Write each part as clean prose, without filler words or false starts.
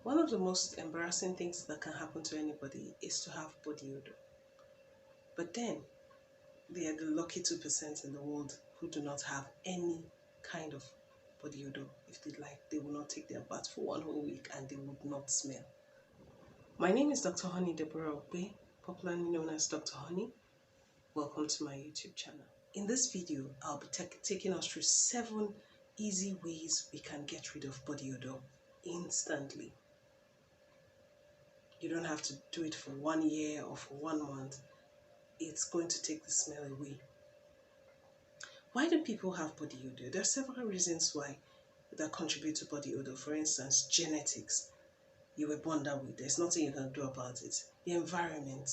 One of the most embarrassing things that can happen to anybody is to have body odor. But then, they are the lucky 2% in the world who do not have any kind of body odor. If they like, they will not take their bath for 1 whole week and they would not smell. My name is Dr. Honey Deborah Okbe, popularly known as Dr. Honey. Welcome to my YouTube channel. In this video, I'll be taking us through 7 easy ways we can get rid of body odor instantly. You don't have to do it for 1 year or for 1 month. It's going to take the smell away. Why do people have body odor? There are several reasons why that contribute to body odor. For instance, genetics. You were born that way. There's nothing you can do about it. The environment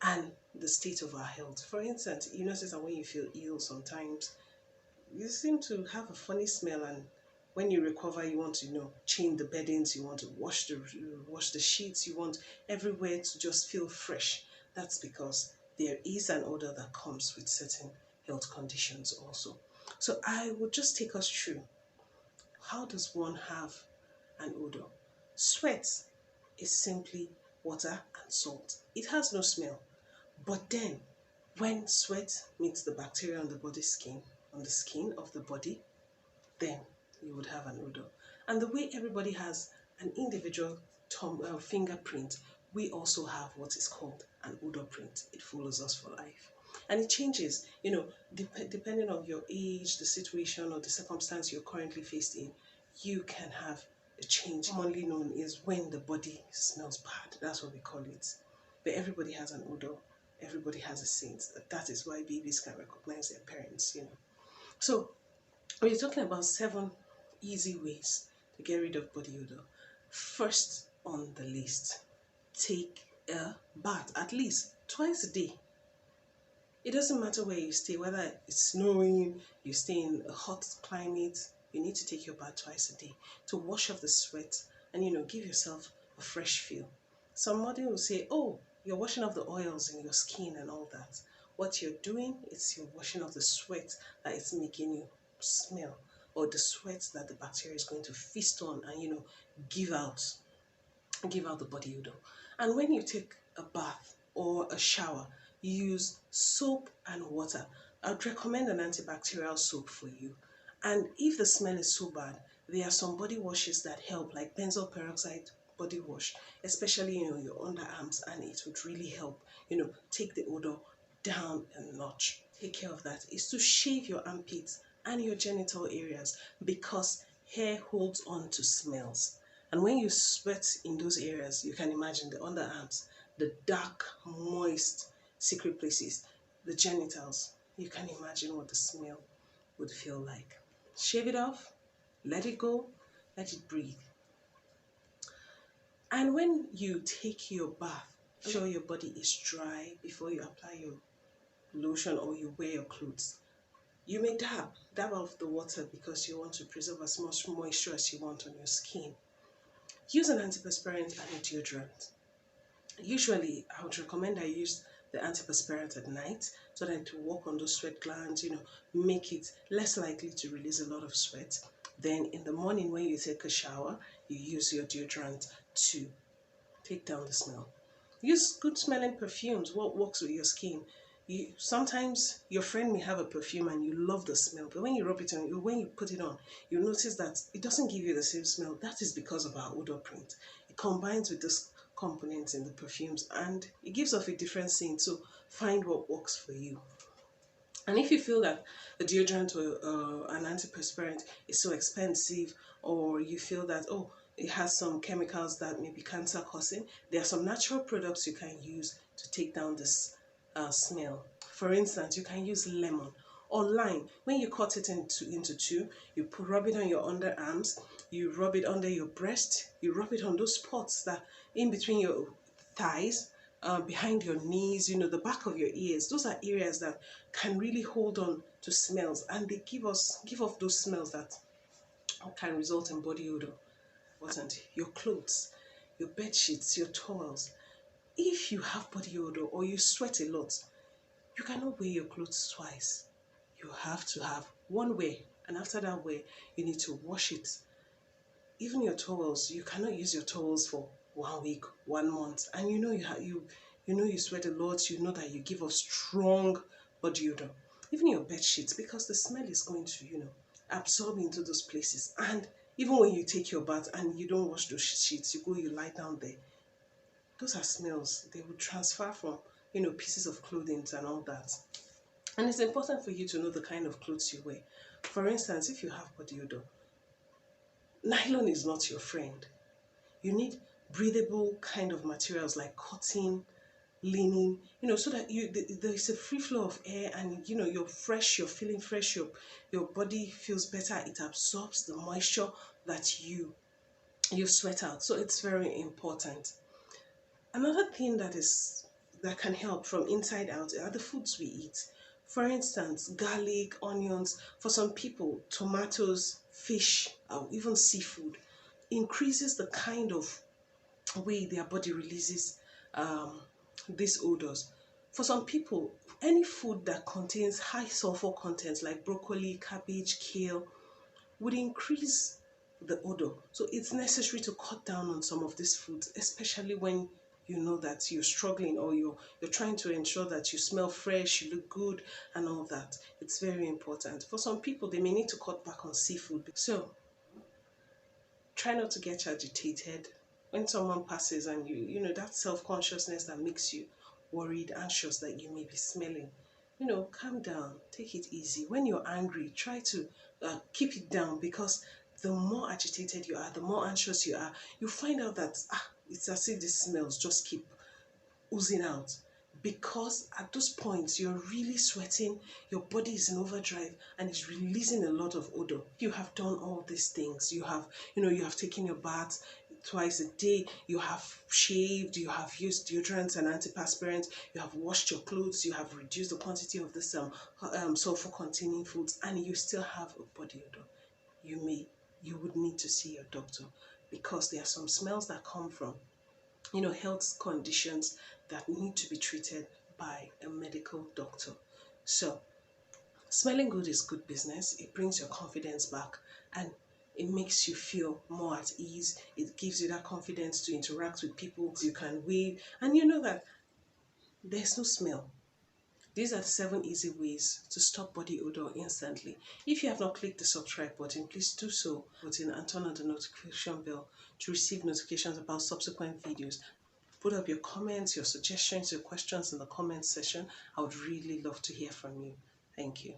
and the state of our health. For instance, you notice that when you feel ill sometimes, you seem to have a funny smell, and when you recover, you want to, change the beddings, you want to wash the sheets, you want everywhere to just feel fresh. That's because there is an odor that comes with certain health conditions also. So I would just take us through, how does one have an odor? Sweat is simply water and salt. It has no smell. But then, when sweat meets the bacteria on the skin of the body, then you would have an odor. And the way everybody has an individual fingerprint, we also have what is called an odor print. It follows us for life. And it changes, depending on your age, the situation, or the circumstance you're currently faced in, you can have a change. Commonly known is when the body smells bad. That's what we call it. But everybody has an odor. Everybody has a scent. That is why babies can recognize their parents, So, we're talking about 7 easy ways to get rid of body odor. First on the list, take a bath at least twice a day. It doesn't matter where you stay, whether it's snowing, you stay in a hot climate, you need to take your bath twice a day to wash off the sweat and, give yourself a fresh feel. Somebody will say, oh, you're washing off the oils in your skin and all that. What you're doing is you're washing off the sweat that is making you smell, or the sweat that the bacteria is going to feast on and, give out the body odor. And when you take a bath or a shower, use soap and water. I'd recommend an antibacterial soap for you. And if the smell is so bad, there are some body washes that help, like benzoyl peroxide body wash, especially your underarms, and it would really help, take the odor down a notch. Take care of that is to shave your armpits and your genital areas, because hair holds on to smells. And when you sweat in those areas, you can imagine the underarms, the dark, moist, secret places, the genitals. You can imagine what the smell would feel like. Shave it off, let it go, let it breathe. And when you take your bath, ensure your body is dry before you apply your lotion or you wear your clothes. You may dab off the water because you want to preserve as much moisture as you want on your skin. Use an antiperspirant and a deodorant. Usually, I would recommend I use the antiperspirant at night so that to work on those sweat glands, make it less likely to release a lot of sweat. Then in the morning when you take a shower, you use your deodorant to take down the smell. Use good smelling perfumes, what works with your skin. Sometimes your friend may have a perfume and you love the smell, but when you rub it on, when you put it on, you notice that it doesn't give you the same smell. That is because of our odor print. It combines with this components in the perfumes and it gives off a different scent. So find what works for you. And if you feel that a deodorant or an antiperspirant is so expensive, or you feel that, oh, it has some chemicals that may be cancer causing, there are some natural products you can use to take down this smell. For instance, you can use lemon or lime. When you cut it into two, you rub it on your underarms, you rub it under your breast, you rub it on those spots that in between your thighs, behind your knees, the back of your ears. Those are areas that can really hold on to smells, and they give off those smells that can result in body odor. Your clothes, your bed sheets, your towels. If you have body odor or you sweat a lot, you cannot wear your clothes twice. You have to have one wear, and after that wear, you need to wash it Even your towels, you cannot use your towels for 1 week, 1 month, and you know you sweat a lot. You know that you give off strong body odor. Even your bed sheets, because the smell is going to absorb into those places. And even when you take your bath and you don't wash those sheets, you lie down there. Those are smells. They will transfer from pieces of clothing and all that. And it's important for you to know the kind of clothes you wear. For instance, if you have body odor, nylon is not your friend. You need breathable kind of materials like cotton, linen, so that there's a free flow of air, and you're fresh, you're feeling fresh, your body feels better, it absorbs the moisture that you sweat out. So it's very important. Another thing that can help from inside out are the foods we eat. For instance, garlic, onions. For some people, tomatoes, fish, or even seafood increases the kind of way their body releases these odors. For some people, any food that contains high sulfur contents like broccoli, cabbage, kale would increase the odor. So it's necessary to cut down on some of these foods, especially when you know that you're struggling, or you're trying to ensure that you smell fresh, you look good, and all that. It's very important. For some people, they may need to cut back on seafood. So try not to get agitated when someone passes, and that self-consciousness that makes you worried, anxious that you may be smelling. Calm down, take it easy. When you're angry, try to keep it down, because the more agitated you are, the more anxious you are, you find out that it's as if these smells just keep oozing out, because at those points you're really sweating, your body is in overdrive, and it's releasing a lot of odor. You have done all these things. You have taken your bath twice a day, you have shaved, you have used deodorants and antiperspirants, you have washed your clothes, you have reduced the quantity of this sulfur containing foods, and you still have a body odor. You would need to see your doctor, because there are some smells that come from health conditions that need to be treated by a medical doctor. So smelling good is good business. It brings your confidence back, and it makes you feel more at ease. It gives you that confidence to interact with people. You can wave, and you know that there's no smell. These are the 7 easy ways to stop body odor instantly. If you have not clicked the subscribe button, please do so and turn on the notification bell to receive notifications about subsequent videos. Put up your comments, your suggestions, your questions in the comment section. I would really love to hear from you. Thank you.